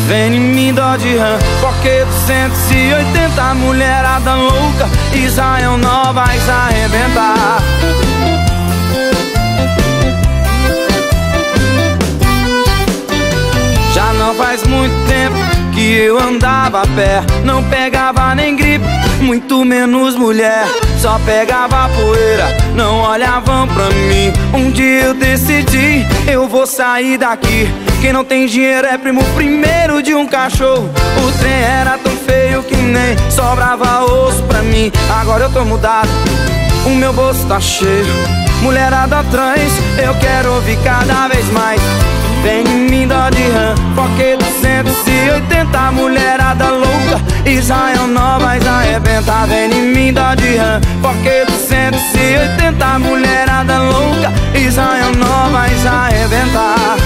Vem em mim, Dodge Ram, porque 280, mulherada louca, Israel nós vai arrebentar. Já não faz muito tempo que eu andava a pé, não pegava nem gripe, muito menos mulher, só pegava poeira, não olhavam pra mim. Um dia eu decidi, eu vou sair daqui. Quem não tem dinheiro é primo primeiro de um cachorro. O trem era tão feio que nem sobrava osso pra mim. Agora eu tô mudado, o meu bolso tá cheio, mulherada trans, eu quero ouvir cada vez mais. Vem em mim, Dodge Ram, porque 280, mulherada louca, Israel nós vai arrebentar. Vem em mim, Dodge Ram, porque 280, mulherada louca, Israel nós vai arrebentar.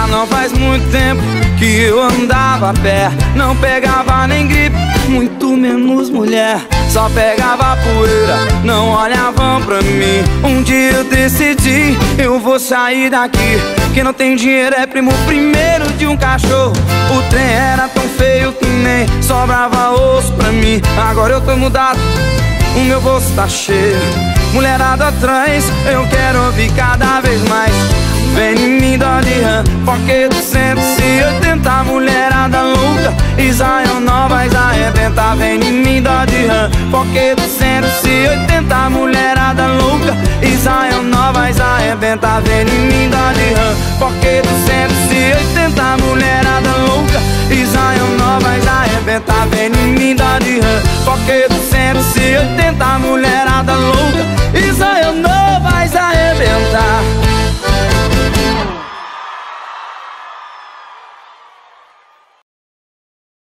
Não faz muito tempo que eu andava a pé, não pegava nem gripe, muito menos mulher, só pegava poeira, não olhavam pra mim. Um dia eu decidi, eu vou sair daqui. Quem não tem dinheiro é primo primeiro de um cachorro. O trem era tão feio que nem sobrava osso pra mim. Agora eu tô mudado, o meu bolso tá cheio, mulherada trans, eu quero ouvir cada vez mais. Vem em mim, Dodge Ram, porque 280, mulherada louca, Israel nós vai arrebentar. Vem em mim, Dodge Ram, porque 280, mulherada louca, Israel nós vai arrebentar. Vem em mim, Dodge Ram, porque 280, mulherada louca, Israel nós vai arrebentar. Vem em mim, Dodge Ram, porque 280, mulherada louca,